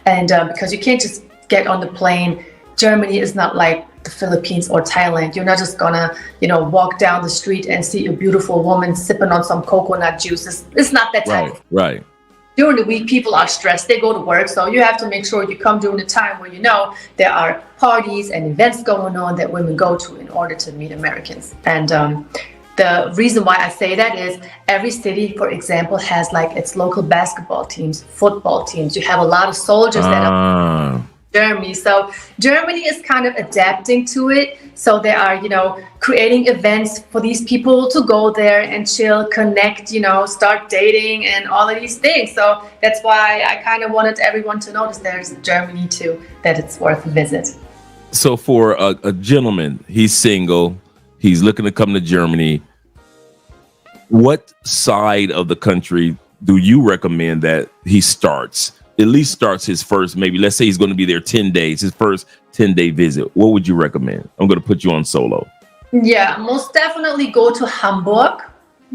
And because you can't just get on the plane. Germany is not like the Philippines or Thailand. You're not just gonna, walk down the street and see a beautiful woman sipping on some coconut juice. It's not that type of. Right. During the week, people are stressed. They go to work. So you have to make sure you come during the time where there are parties and events going on that women go to in order to meet Americans. And the reason why I say that is every city, for example, has like its local basketball teams, football teams. You have a lot of soldiers that are Germany. So Germany is kind of adapting to it. So they are, creating events for these people to go there and chill, connect, start dating and all of these things. So that's why I kind of wanted everyone to notice there's Germany too, that it's worth a visit. So for a gentleman, he's single, he's looking to come to Germany. What side of the country do you recommend that he at least starts his first, maybe let's say he's going to be there 10 days, his first 10-day visit? What would you recommend? I'm going to put you on solo. Yeah, most definitely go to Hamburg,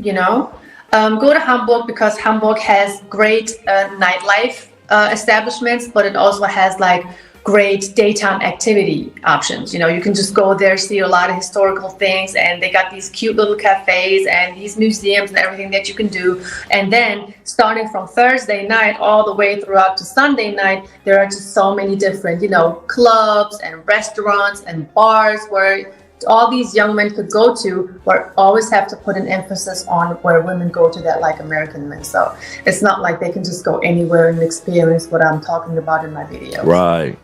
go to Hamburg because Hamburg has great nightlife establishments, but it also has like great daytime activity options. You can just go there, see a lot of historical things, and they got these cute little cafes and these museums and everything that you can do. And then starting from Thursday night all the way throughout to Sunday night, there are just so many different, clubs and restaurants and bars where all these young men could go to, but always have to put an emphasis on where women go to that like American men. So it's not like they can just go anywhere and experience what I'm talking about in my video. Right.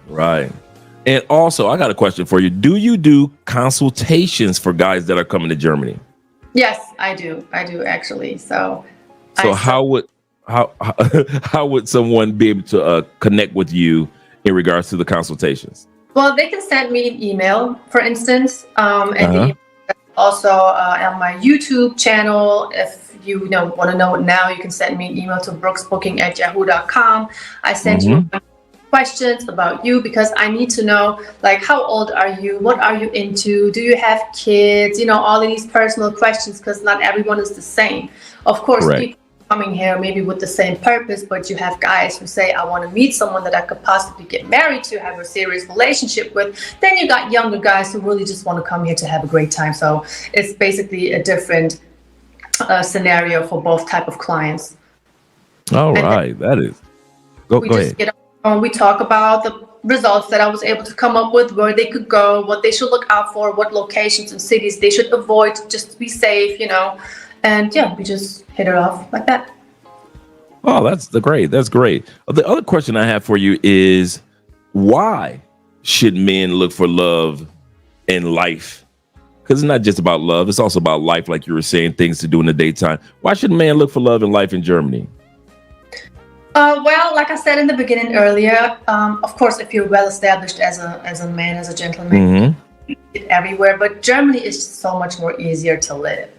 And also, I got a question for you. Do you do consultations for guys that are coming to Germany? Yes, I do actually. So how would someone be able to connect with you in regards to the consultations? Well, they can send me an email, for instance, and also on my YouTube channel. If you want to know it now, you can send me an email to brooksbooking@yahoo.com. I send you questions about you because I need to know, like, how old are you? What are you into? Do you have kids? All of these personal questions, because not everyone is the same. Of course, people coming here maybe with the same purpose, but you have guys who say, I want to meet someone that I could possibly get married to, have a serious relationship with. Then you got younger guys who really just want to come here to have a great time. So it's basically a different scenario for both type of clients. All right, that is. Go ahead. Get on, we talk about the results that I was able to come up with, where they could go, what they should look out for, what locations and cities they should avoid just to be safe, And we just hit it off like that. Oh, that's great. That's great. The other question I have for you is, why should men look for love in life? Because it's not just about love. It's also about life, like you were saying, things to do in the daytime. Why should men look for love in life in Germany? Well, like I said in the beginning earlier, of course, if you're well established as a man, as a gentleman, everywhere, but Germany is so much more easier to live.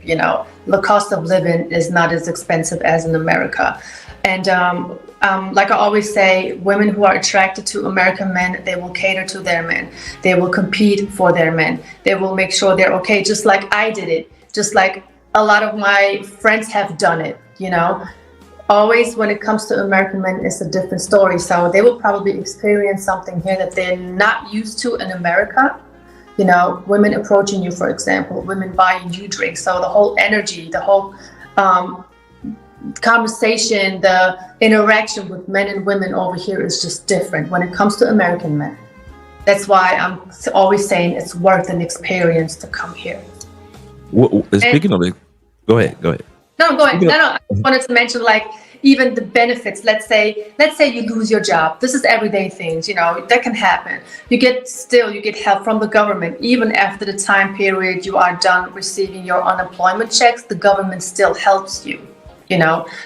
The cost of living is not as expensive as in America. And like I always say, women who are attracted to American men, they will cater to their men. They will compete for their men. They will make sure they're okay, just like I did it, just like a lot of my friends have done it. Always when it comes to American men, it's a different story. So they will probably experience something here that they're not used to in America. Women approaching you, for example, women buying you drinks. So the whole energy, the whole conversation, the interaction with men and women over here is just different when it comes to American men. That's why I'm always saying it's worth an experience to come here. Speaking of it, go ahead. No, go ahead. No, I just wanted to mention, like, even the benefits. Let's say you lose your job. This is everyday things, that can happen. You get help from the government. Even after the time period you are done receiving your unemployment checks, the government still helps you.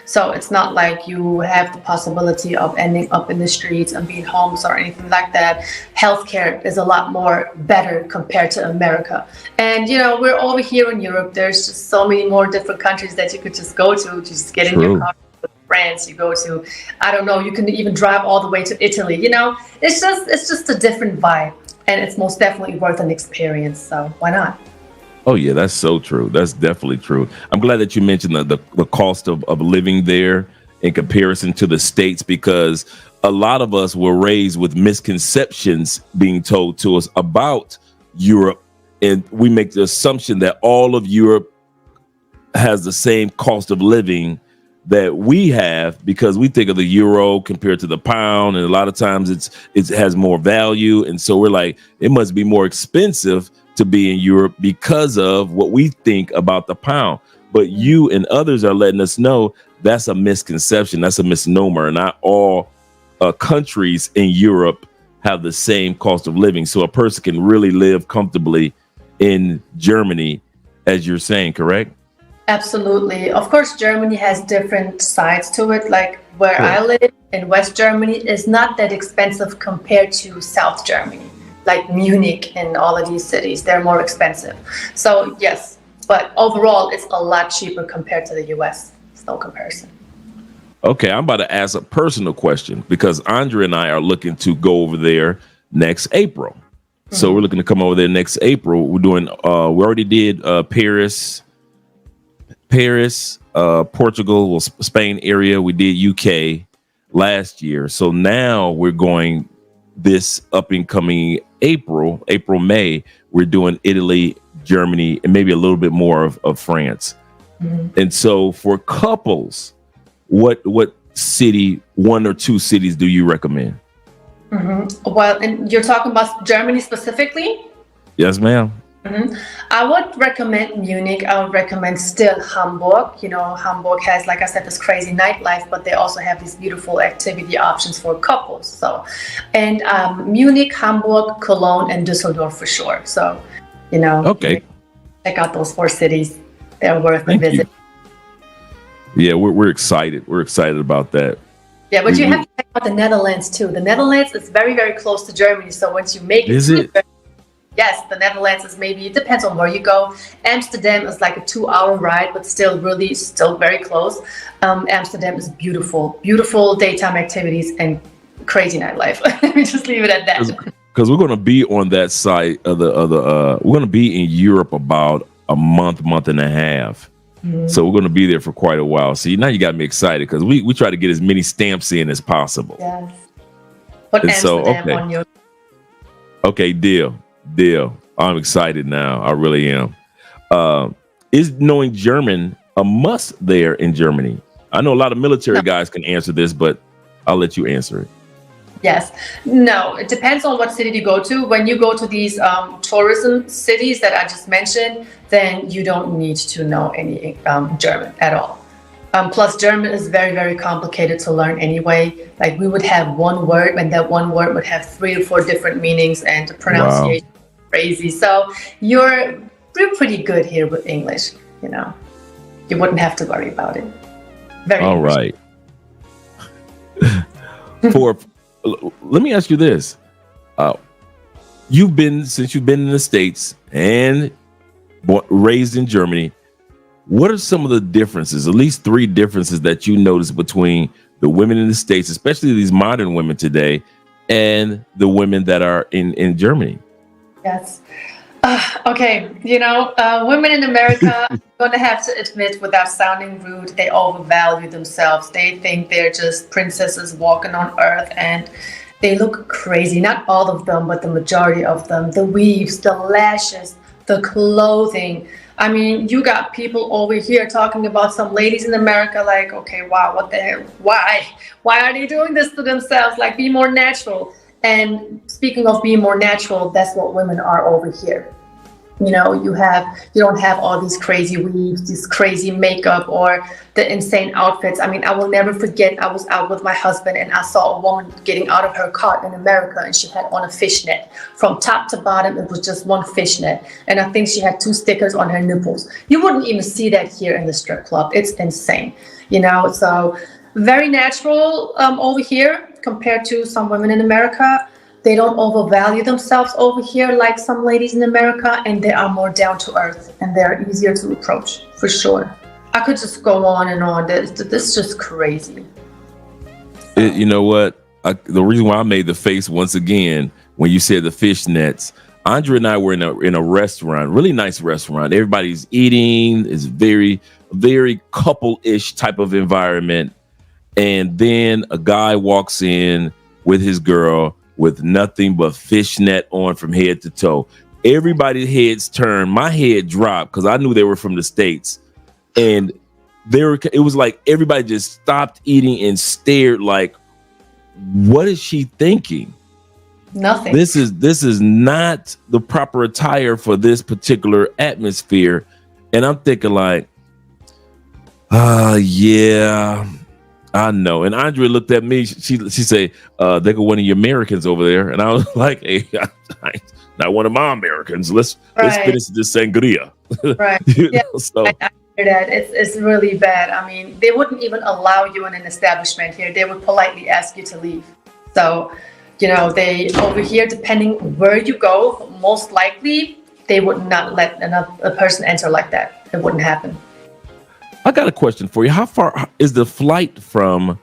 So it's not like you have the possibility of ending up in the streets and being homeless or anything like that. Healthcare is a lot more better compared to America. And, we're over here in Europe. There's just so many more different countries that you could just go to, just get in your car. France, you go to, I don't know, you can even drive all the way to Italy. It's just a different vibe, and it's most definitely worth an experience. So why not? Oh, yeah, that's so true. That's definitely true. I'm glad that you mentioned the cost of living there in comparison to the States, because a lot of us were raised with misconceptions being told to us about Europe. And we make the assumption that all of Europe has the same cost of living that we have, because we think of the euro compared to the pound, and a lot of times it has more value, and so we're like, it must be more expensive to be in Europe because of what we think about the pound. But you and others are letting us know that's a misconception, that's a misnomer. Not all countries in Europe have the same cost of living, so a person can really live comfortably in Germany, as you're saying, correct? Absolutely. Of course, Germany has different sides to it. Like where Sure. I live in West Germany is not that expensive compared to South Germany, like Munich and all of these cities. They're more expensive. So yes, but overall, it's a lot cheaper compared to the US. It's no comparison. Okay, I'm about to ask a personal question, because Andrea and I are looking to go over there next April. So we're looking to come over there next April. We're doing, we already did Paris, Portugal, well, Spain area. We did UK last year. So now we're going this up and coming April, May. We're doing Italy, Germany, and maybe a little bit more of France. And so for couples, what city, one or two cities do you recommend? Well, and you're talking about Germany specifically? Yes, ma'am. I would recommend Munich. I would recommend still Hamburg. You know, Hamburg has, like I said, this crazy nightlife, but they also have these beautiful activity options for couples. So, and Munich, Hamburg, Cologne, and Düsseldorf for sure. So, you know, Okay. check out those 4 cities. They're worth a Thank visit. you. Yeah, we're excited. We're excited about that. Yeah, but you have to check out the Netherlands too. The Netherlands is very, very close to Germany. So once you make it, Is to it? Germany, yes, the Netherlands is maybe, it depends on where you go. Amsterdam is like a 2-hour ride, but still very close. Amsterdam is beautiful, beautiful daytime activities and crazy nightlife. Let me just leave it at that. Because we're going to be on that site of the we're going to be in Europe about a month and a half. So we're going to be there for quite a while. See, now you got me excited, because we try to get as many stamps in as possible. Yes. Put And so, Amsterdam okay. on your. Okay, deal. I'm excited now. I really am. Is knowing German a must there in Germany? I know a lot of military guys can answer this, but I'll let you answer it. Yes. No, it depends on what city you go to. When you go to these tourism cities that I just mentioned, then you don't need to know any German at all. Plus, German is very, very complicated to learn anyway. Like we would have one word, and that one word would have 3 or 4 different meanings, and the pronunciation is crazy. So we're pretty good here with English. You know, you wouldn't have to worry about it. Very All English. right. Let me ask you this. Since you've been in the States and raised in Germany, what are some of the differences, at least 3 differences that you notice between the women in the States, especially these modern women today, and the women that are in Germany? Yes. Okay. You know, women in America, I'm going to have to admit, without sounding rude, they overvalue themselves. They think they're just princesses walking on earth, and they look crazy. Not all of them, but the majority of them. The weaves, the lashes, the clothing. I mean, you got people over here talking about some ladies in America like, okay, wow, what the hell? Why? Why are they doing this to themselves? Like, be more natural. And speaking of being more natural, that's what women are over here. You know, you don't have all these crazy weaves, this crazy makeup, or the insane outfits. I mean, I will never forget, I was out with my husband and I saw a woman getting out of her car in America, and she had on a fishnet. From top to bottom, it was just one fishnet. And I think she had 2 stickers on her nipples. You wouldn't even see that here in the strip club. It's insane, you know, so very natural over here compared to some women in America. They don't overvalue themselves over here like some ladies in America, and they are more down to earth, and they're easier to approach, for sure. I could just go on and on. This is just crazy. You know what? The reason why I made the face once again when you said the fishnets, Andrea and I were in a restaurant, really nice restaurant. Everybody's eating. It's very, very couple-ish type of environment. and then a guy walks in with his girl with nothing but fishnet on from head to toe. Everybody's heads turned. My head dropped because I knew they were from the States, and it was like everybody just stopped eating and stared like, what is she thinking? Nothing. This is not the proper attire for this particular atmosphere. And I'm thinking like, yeah, I know. And Andrea looked at me. She said, they got one of your Americans over there. And I was like, hey, not one of my Americans. Let's finish this sangria. Right. Yeah. So I hear that. It's really bad. I mean, they wouldn't even allow you in an establishment here. They would politely ask you to leave. So, they over here, depending where you go, most likely they would not let a person enter like that. It wouldn't happen. I got a question for you. How far is the flight from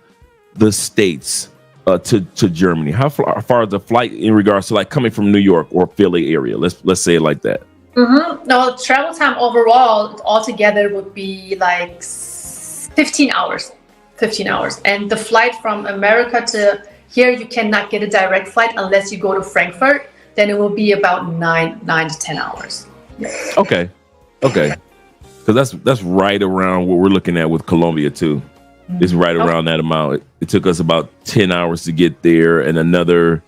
the States to Germany? How far is the flight in regards to like coming from New York or Philly area? Let's say it like that. Mm-hmm. No, travel time overall altogether would be like 15 hours. 15 hours. And the flight from America to here, you cannot get a direct flight unless you go to Frankfurt. Then it will be about 9 to 10 hours. Yeah. Okay. Because that's right around what we're looking at with Colombia too. Mm-hmm. It's right around that amount. It took us about 10 hours to get there, and another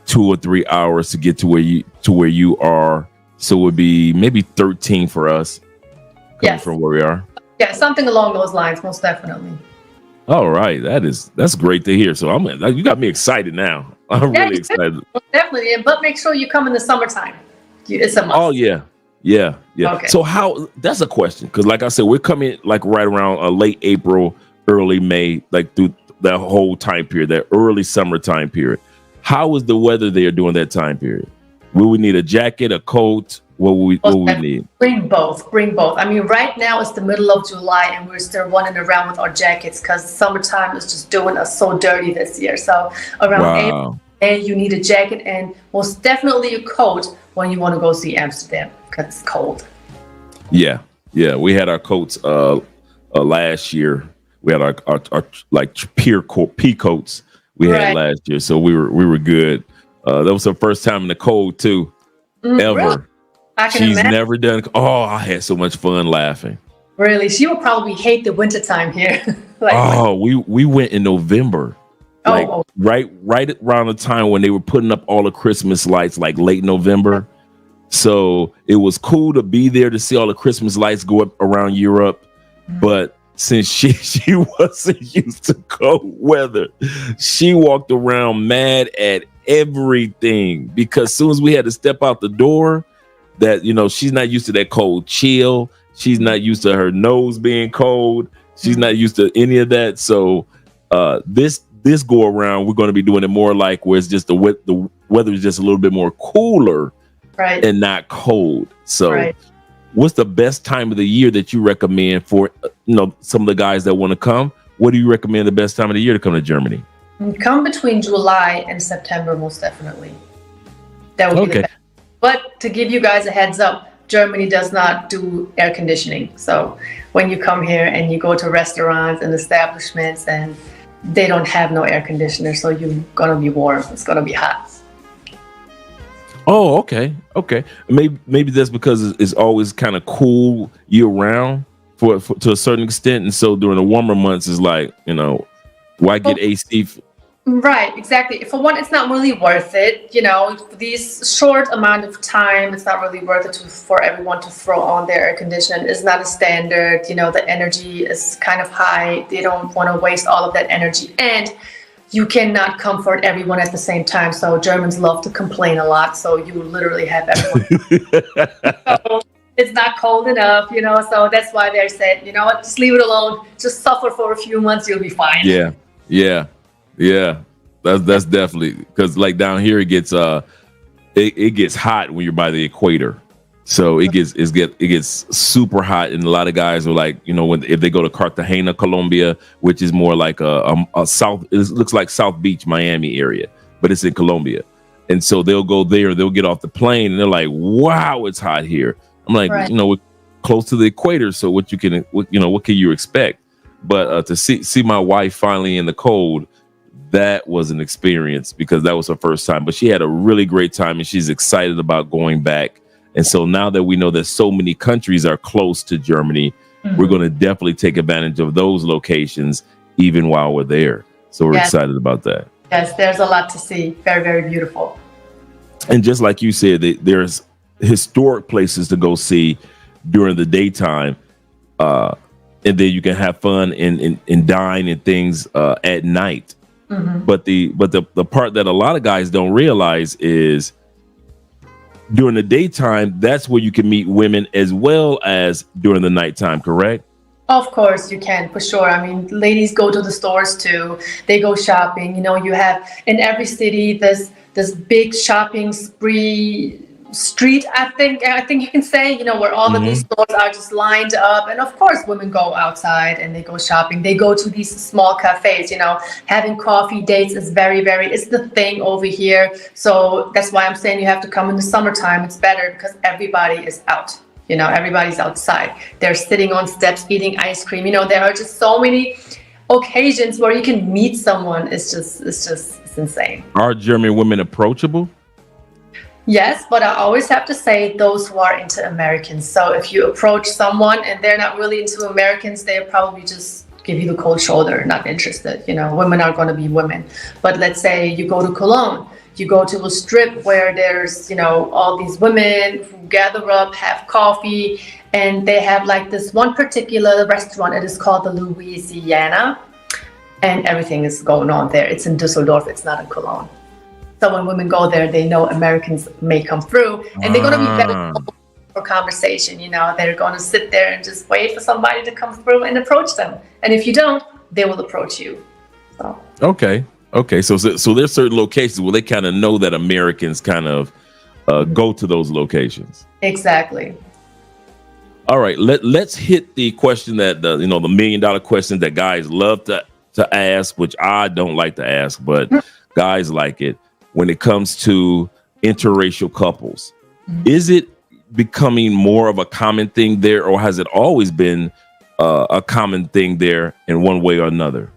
2 or 3 hours to get to where you are. So it would be maybe 13 for us coming from where we are. Yeah, something along those lines, most definitely. All right, that's great to hear. So you got me excited now. I'm really excited. Definitely, but make sure you come in the summertime. It's a must. Oh yeah. Okay. So that's a question, because like I said, we're coming like right around late April, early May, like through that whole time period, that early summer time period. How is the weather there during that time period? Will we need a jacket, a coat? What will we need? Bring both. I mean, right now it's the middle of July and we're still running around with our jackets because summertime is just doing us so dirty this year. So around April, you need a jacket and most definitely a coat when you want to go see Amsterdam because it's cold. Yeah. We had our coats last year. We had our like pea coats we had last year, so we were good. That was her first time in the cold too, ever. Really? She's never done. Oh, I had so much fun laughing. Really, she would probably hate the winter time here. We went in November, right around the time when they were putting up all the Christmas lights, like late November. So it was cool to be there to see all the Christmas lights go up around Europe, but since she wasn't used to cold weather, she walked around mad at everything because as soon as we had to step out the door, that she's not used to that cold chill. She's not used to her nose being cold. She's not used to any of that. So this go around, we're going to be doing it more like where it's just the weather is just a little bit more cooler, right, and not cold. So what's the best time of the year that you recommend for some of the guys that want to come? What do you recommend the best time of the year to come to Germany? Come between July and September, most definitely. That would be the best. But to give you guys a heads up, Germany does not do air conditioning. So when you come here and you go to restaurants and establishments, and they don't have no air conditioner, so you're gonna be warm. It's gonna be hot. Oh, okay. Maybe that's because it's always kind of cool year round for to a certain extent, and so during the warmer months, is like why get AC? Right, exactly. For one, it's not really worth it. These short amount of time, it's not really worth it for everyone to throw on their air conditioning. It's not a standard. The energy is kind of high. They don't want to waste all of that energy, and you cannot comfort everyone at the same time. So Germans love to complain a lot. So you literally have everyone. So it's not cold enough, So that's why they said, just leave it alone. Just suffer for a few months. You'll be fine. Yeah. That's definitely, because like down here it gets it gets hot when you're by the equator. So it gets super hot, and a lot of guys are like, if they go to Cartagena, Colombia, which is more like a south, it looks like South Beach, Miami area, but it's in Colombia, and so they'll go there, they'll get off the plane, and they're like, "Wow, it's hot here." I'm like, we're close to the equator, so what can you expect? But to see my wife finally in the cold, that was an experience because that was her first time. But she had a really great time and she's excited about going back. And so now that we know that so many countries are close to Germany, we're going to definitely take advantage of those locations even while we're there. So we're excited about that. Yes, there's a lot to see. Very, very beautiful. And just like you said, there's historic places to go see during the daytime. And then you can have fun and dine and things at night. But the part that a lot of guys don't realize is during the daytime, that's where you can meet women as well as during the nighttime, correct? Of course you can, for sure. I mean, ladies go to the stores too. They go shopping. You know, you have in every city this big shopping street, I think you can say, you know, where all of these stores are just lined up. And of course, women go outside and they go shopping. They go to these small cafes, you know, having coffee dates is it's the thing over here. So that's why I'm saying you have to come in the summertime. It's better because everybody is out. You know, everybody's outside. They're sitting on steps, eating ice cream. You know, there are just so many occasions where you can meet someone. It's insane. Are German women approachable? Yes, but I always have to say those who are into Americans. So if you approach someone and they're not really into Americans, they'll probably just give you the cold shoulder, not interested. You know, women are going to be women. But let's say you go to Cologne, you go to a strip where there's, you know, all these women who gather up, have coffee, and they have like this one particular restaurant. It is called the Louisiana, and everything is going on there. It's in Düsseldorf. It's not in Cologne. So when women go there, they know Americans may come through, and they're going to be better for conversation. You know, they're going to sit there and just wait for somebody to come through and approach them. And if you don't, they will approach you. So. Okay. So there's certain locations where they kind of know that Americans kind of go to those locations. Exactly. All right. Let's hit the question that the $1 million question that guys love to ask, which I don't like to ask, but guys like it. When it comes to interracial couples, is it becoming more of a common thing there, or has it always been a common thing there in one way or another?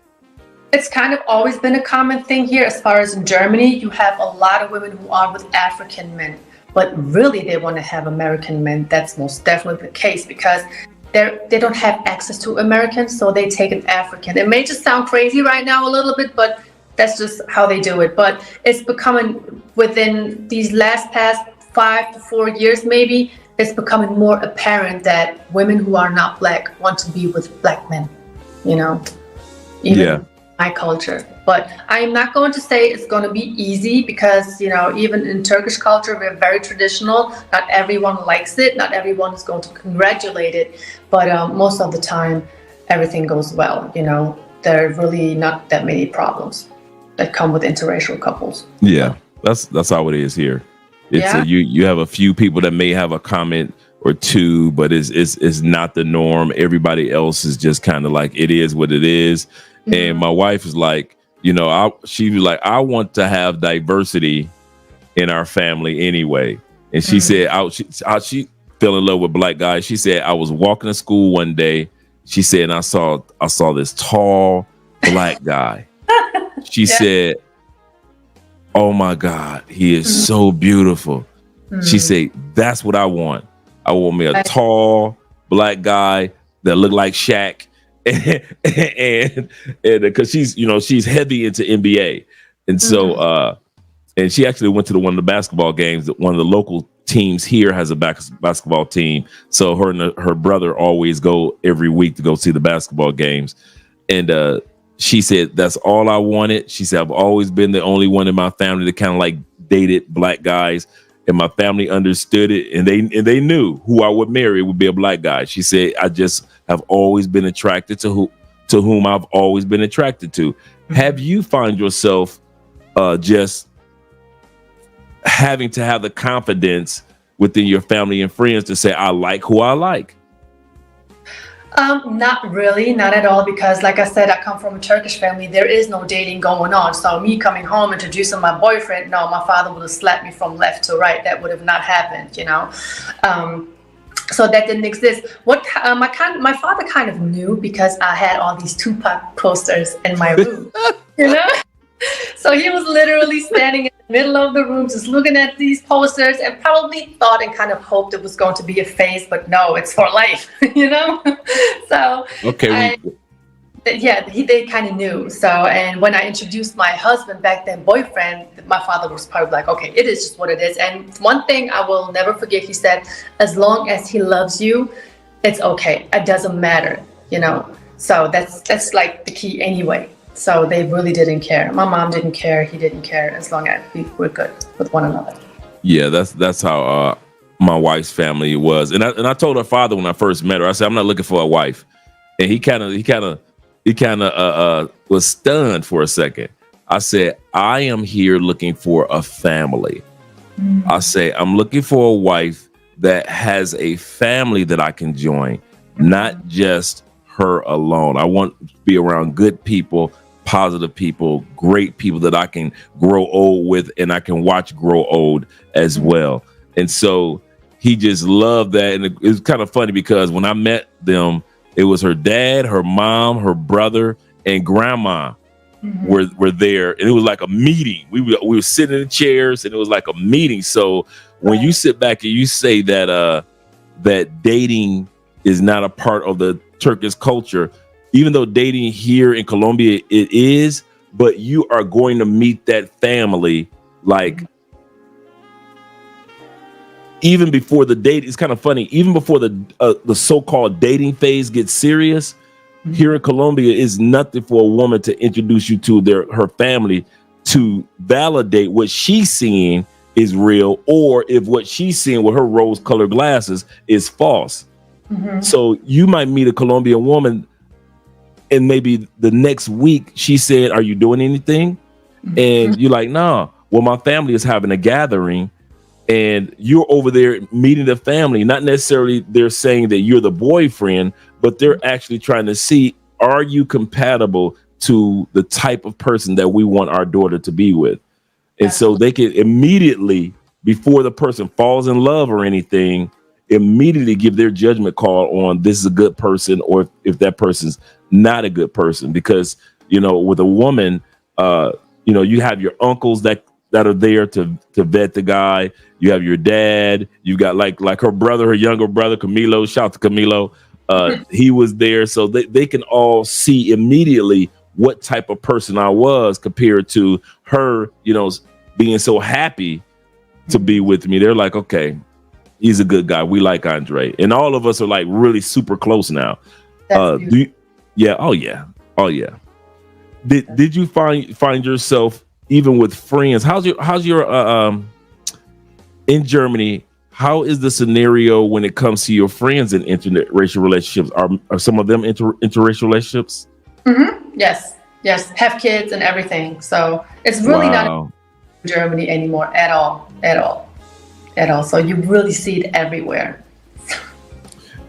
It's kind of always been a common thing here. As far as in Germany, you have a lot of women who are with African men, but really they want to have American men. That's most definitely the case because they don't have access to Americans, so they take an African. It may just sound crazy right now a little bit, but that's just how they do it. But it's becoming, within these past 5 to 4 years, maybe, it's becoming more apparent that women who are not Black want to be with Black men, you know, even my culture. But I'm not going to say it's going to be easy because, you know, even in Turkish culture, we're very traditional. Not everyone likes it. Not everyone is going to congratulate it. But most of the time, everything goes well. You know, there are really not that many problems that come with interracial couples. Yeah, that's how it is here. It's you have a few people that may have a comment or two, but it's not the norm. Everybody else is just kind of like, it is what it is. And my wife is like, you know, she was like, I want to have diversity in our family anyway. And she said, she fell in love with Black guys. She said, I was walking to school one day. She said, and I saw this tall Black guy. She said, oh my God, he is so beautiful. She said, that's what I want. I want me a tall Black guy that look like Shaq. and because she's heavy into NBA. And so and she actually went to one of the basketball games. One of the local teams here has a basketball team. So her and her brother always go every week to go see the basketball games. And she said, that's all I wanted. She said, I've always been the only one in my family that kind of like dated Black guys. And my family understood it. And they knew who I would marry would be a Black guy. She said, I just have always been attracted to whom I've always been attracted to. Have you find yourself just having to have the confidence within your family and friends to say, I like who I like? Not really, not at all, because like I said, I come from a Turkish family. There is no dating going on. So me coming home, introducing my boyfriend, no, my father would have slapped me from left to right. That would have not happened, you know. So that didn't exist. What my father kind of knew because I had all these Tupac posters in my room, you know. So he was literally standing in the middle of the room, just looking at these posters, and probably thought and kind of hoped it was going to be a phase, but no, it's for life, you know. So Okay. they kind of knew. So, and when I introduced my husband back then, boyfriend, my father was probably like, okay, it is just what it is. And one thing I will never forget, he said, as long as he loves you, it's okay. It doesn't matter, you know. So that's like the key anyway. So they really didn't care. My mom didn't care. He didn't care, as long as we were good with one another. Yeah, that's how my wife's family was. And I told her father when I first met her, I said, I'm not looking for a wife. And he kind of was stunned for a second. I said, I am here looking for a family. Mm-hmm. I say, I'm looking for a wife that has a family that I can join, not just her alone. I want to be around good people, positive people, great people that I can grow old with and I can watch grow old as well. And so he just loved that. And it was kind of funny because when I met them, it was her dad, her mom, her brother, and grandma were there. And it was like a meeting. We were sitting in chairs and it was like a meeting. So when you sit back and you say that that dating is not a part of the Turkish culture, even though dating here in Colombia it is, but you are going to meet that family like even before the date. It's kind of funny, even before the so-called dating phase gets serious, here in Colombia is nothing for a woman to introduce you to her family to validate what she's seeing is real, or if what she's seeing with her rose-colored glasses is false. So you might meet a Colombian woman and maybe the next week she said, are you doing anything? And you're like, nah, well, my family is having a gathering and you're over there meeting the family. Not necessarily they're saying that you're the boyfriend, but they're actually trying to see, are you compatible to the type of person that we want our daughter to be with? And so they can immediately, before the person falls in love or anything, immediately give their judgment call on this is a good person or if that person's not a good person. Because, you know, with a woman, you know, you have your uncles that are there to vet the guy. You have your dad. You got like her brother, her younger brother, Camilo. Shout out to Camilo. He was there. So they can all see immediately what type of person I was compared to her, you know, being so happy to be with me. They're like, okay, he's a good guy. We like Andre. And all of us are like really super close now. Oh yeah. Did you find yourself even with friends? How's your in Germany? How is the scenario when it comes to your friends in interracial relationships? Are some of them interracial relationships? Yes. Have kids and everything. So it's really not in Germany anymore at all. So you really see it everywhere.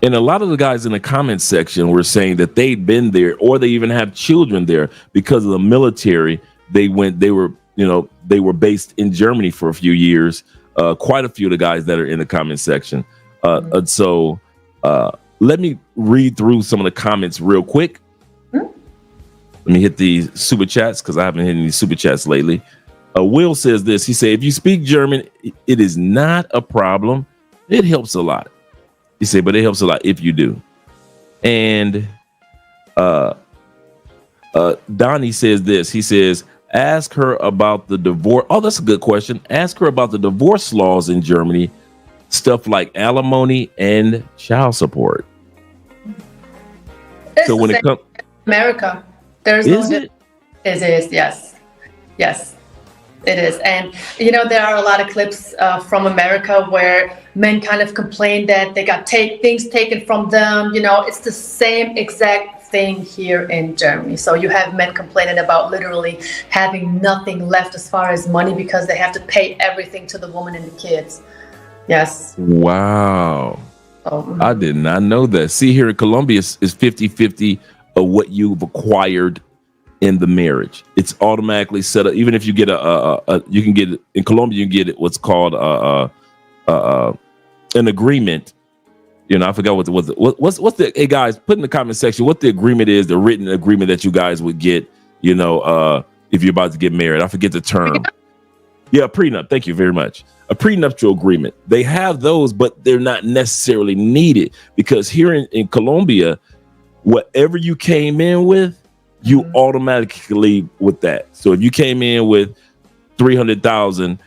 And a lot of the guys in the comment section were saying that they'd been there or they even have children there because of the military. They were based in Germany for a few years. Quite a few of the guys that are in the comment section. And so let me read through some of the comments real quick. Let me hit the super chats because I haven't hit any super chats lately. Will says this. He said, if you speak German, it is not a problem. It helps a lot. He said, but it helps a lot if you do. And Donnie says this. He says, ask her about the divorce. Oh, that's a good question. Ask her about the divorce laws in Germany, stuff like alimony and child support. It's so when it comes America, there's no it is, yes. It is. And, you know, there are a lot of clips from America where men kind of complain that they got things taken from them. You know, it's the same exact thing here in Germany. So you have men complaining about literally having nothing left as far as money because they have to pay everything to the woman and the kids. Yes. Wow. I did not know that. See, here in Colombia is 50-50 of what you've acquired in the marriage. It's automatically set up. Even if you get you can get it in Colombia, you can get it what's called an agreement You know, I forgot what's the, hey guys, put in the comment section what the agreement is, the written agreement that you guys would get, you know, if you're about to get married. I forget the term. Yeah, prenup. Thank you very much. A prenuptial agreement. They have those, but they're not necessarily needed because here in Colombia, whatever you came in with, you automatically leave with that. So if you came in with 300,000,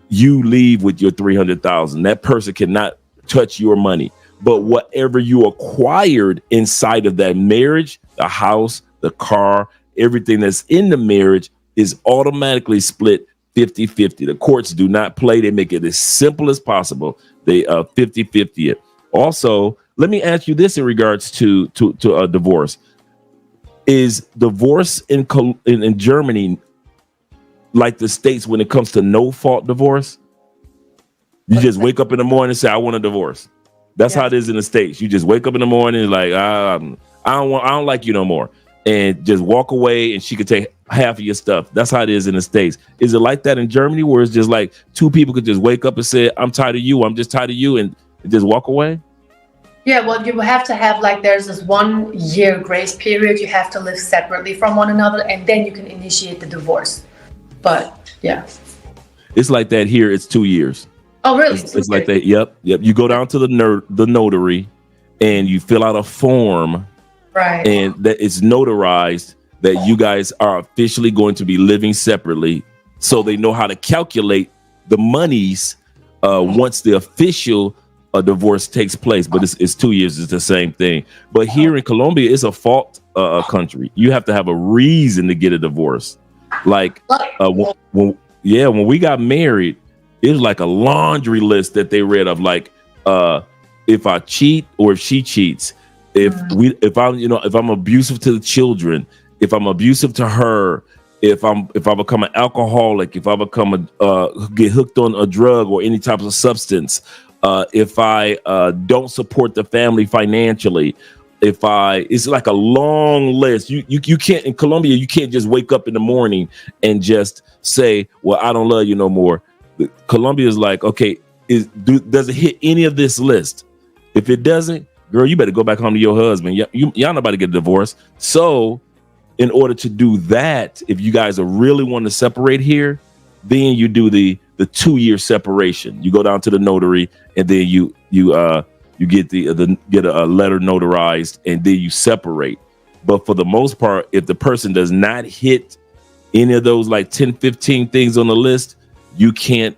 you leave with your 300,000. That person cannot touch your money. But whatever you acquired inside of that marriage, the house, the car, everything that's in the marriage is automatically split 50-50. The courts do not play. They make it as simple as possible. They 50-50 it. Also, let me ask you this in regards to a divorce. Is divorce in Germany like the States when it comes to no fault divorce? You just wake up in the morning and say, I want a divorce. That's how it is in the States. You just wake up in the morning and like, I don't like you no more. And just walk away and she could take half of your stuff. That's how it is in the States. Is it like that in Germany where it's just like two people could just wake up and say, I'm tired of you. I'm just tired of you. And just walk away? Yeah, well, you have to have like, there's this 1 year grace period. You have to live separately from one another and then you can initiate the divorce. But yeah. It's like that here. It's 2 years. Oh, really? It's like that. Yep. You go down to the notary and you fill out a form. Right. And that it's notarized that you guys are officially going to be living separately. So they know how to calculate the monies once the official divorce takes place. But it's 2 years. It's the same thing. But here in Colombia, it's a fault country. You have to have a reason to get a divorce. Like when we got married, it was like a laundry list that they read of, like if I cheat or if she cheats, if I'm abusive to the children, if I'm abusive to her, if I become an alcoholic, if I become get hooked on a drug or any type of substance, if I don't support the family financially, it's like a long list. You can't, in Colombia, you can't just wake up in the morning and just say, well, I don't love you no more. Colombia is like, okay, does it hit any of this list? If it doesn't, girl, you better go back home to your husband. Y'all not about to get a divorce. So in order to do that, if you guys are really want to separate here, then you do the 2 year separation. You go down to the notary and then you get a letter notarized and then you separate. But for the most part, if the person does not hit any of those like 10, 15 things on the list, you can't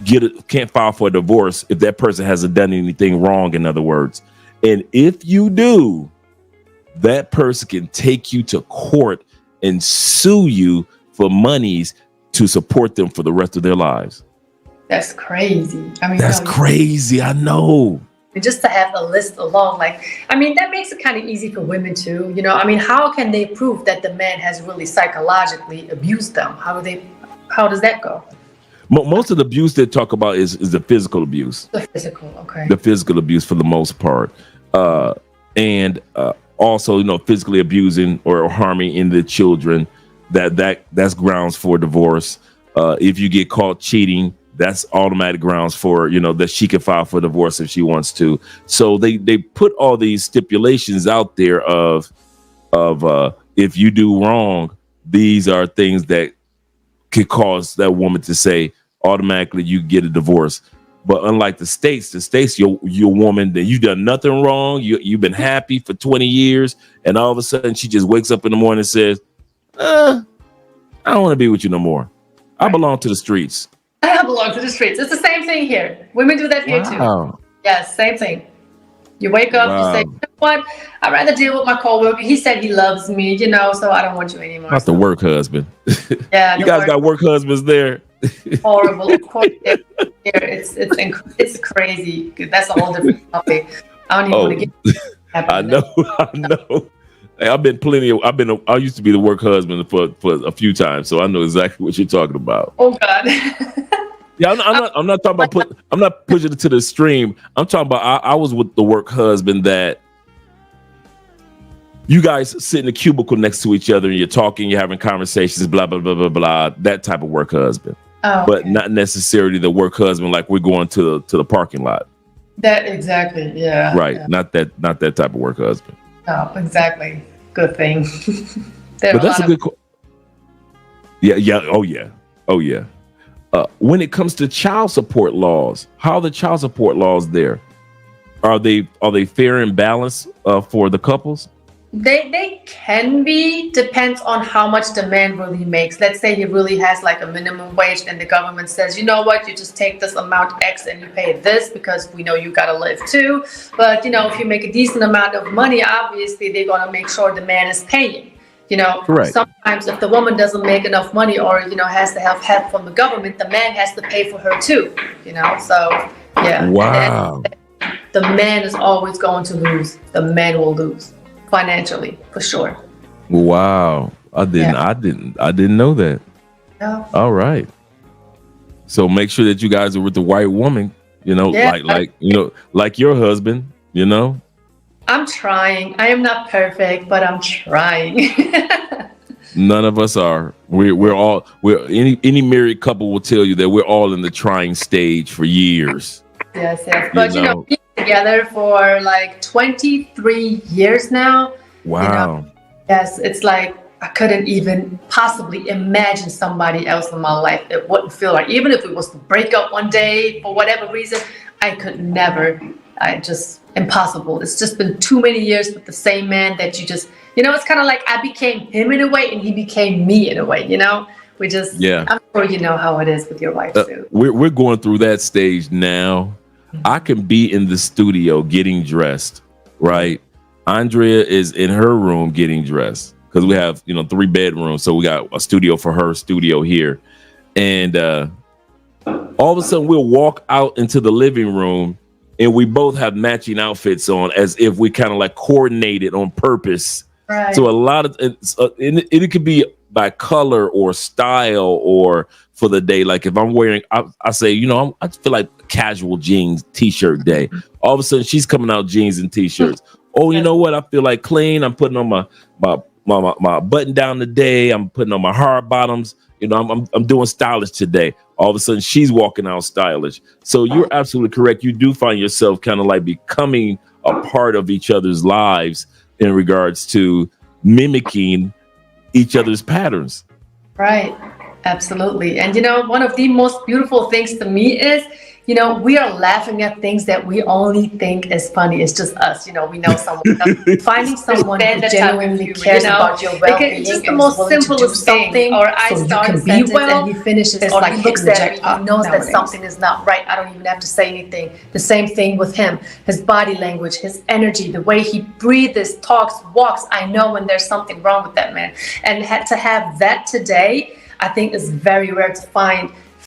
can't file for a divorce if that person hasn't done anything wrong, in other words. And if you do, that person can take you to court and sue you for monies to support them for the rest of their lives. That's crazy. I mean, that's crazy. I know. Just to have a list alone, like, I mean, that makes it kind of easy for women too. You know, I mean, how can they prove that the man has really psychologically abused them? How does that go? Most of the abuse they talk about is the physical abuse. The physical, okay. The physical abuse for the most part. And also, physically abusing or harming in the children, that's grounds for divorce. If you get caught cheating, that's automatic grounds for, that she can file for divorce if she wants to. So they put all these stipulations out there of if you do wrong, these are things that could cause that woman to say automatically you get a divorce. But unlike the States, you're a woman that you've done nothing wrong. You've been happy for 20 years. And all of a sudden she just wakes up in the morning and says, I don't want to be with you no more. I belong to the streets. I belong to the streets. It's the same thing here. Women do that here too. Yes, same thing. You wake up, you say, you know what? I'd rather deal with my coworker. He said he loves me, so I don't want you anymore. Not the work husband. Yeah, you guys got work husbands there. Horrible. Of course, it's crazy. That's a whole different topic. I don't even want to get. I know. Hey, I used to be the work husband for a few times, so I know exactly what you're talking about. Oh God. Yeah, I'm not talking about I'm not pushing it to the extreme. I'm talking about I was with the work husband that you guys sit in a cubicle next to each other and you're talking, you're having conversations, blah blah blah blah blah. That type of work husband, okay. But not necessarily the work husband like we're going to the parking lot. That exactly. Yeah. Right. Yeah. Not that type of work husband. No, exactly. Good thing. There But are a that's lot a good. Yeah. Yeah. Oh yeah. Oh yeah. When it comes to child support laws, how are the child support laws there? Are they fair and balanced for the couples? They can be, depends on how much the man really makes. Let's say he really has like a minimum wage and the government says, you know what, you just take this amount X and you pay this because we know you gotta live too. But if you make a decent amount of money, obviously they're gonna make sure the man is paying. Correct. Sometimes if the woman doesn't make enough money or has to have help from the government, the man has to pay for her too. So yeah. Wow. The man is always going to lose. The man will lose financially for sure. Wow. I didn't know that. Yeah. All right. So make sure that you guys are with the white woman, Yeah. like your husband, I'm trying. I am not perfect, but I'm trying. None of us are. Any married couple will tell you that we're all in the trying stage for years. Yes. But being together for like 23 years now. Wow. Yes, it's like I couldn't even possibly imagine somebody else in my life. It wouldn't feel right. Even if it was to break up one day for whatever reason, I could never. Impossible. It's just been too many years with the same man that you just, it's kind of like I became him in a way and he became me in a way, we just, yeah. I'm sure you know how it is with your wife too. We're going through that stage now. I can be in the studio getting dressed, right? Andrea is in her room getting dressed because we have, 3 bedrooms. So we got a studio for her, studio here. And all of a sudden we'll walk out into the living room and we both have matching outfits on as if we kind of like coordinated on purpose. Right. So a lot of it could be by color or style or for the day. Like if I'm wearing, I say, I feel like casual jeans, t-shirt day. All of a sudden she's coming out jeans and t-shirts. Oh, you know what? I feel like clean. I'm putting on my button down today. I'm putting on my hard bottoms. I'm doing stylish today. All of a sudden she's walking out stylish. So you're absolutely correct. You do find yourself kind of like becoming a part of each other's lives in regards to mimicking each other's patterns. Right. Absolutely. And one of the most beautiful things to me is, we are laughing at things that we only think is funny. It's just us. We know someone. Finding someone who genuinely cares about your well-being. It's just the most simplest thing. Or I start a sentence and he finishes. It's like he looks at me. He knows that something is not right. I don't even have to say anything. The same thing with him. His body language, his energy, the way he breathes, talks, walks. I know when there's something wrong with that man. And to have that today, I think is very rare to find.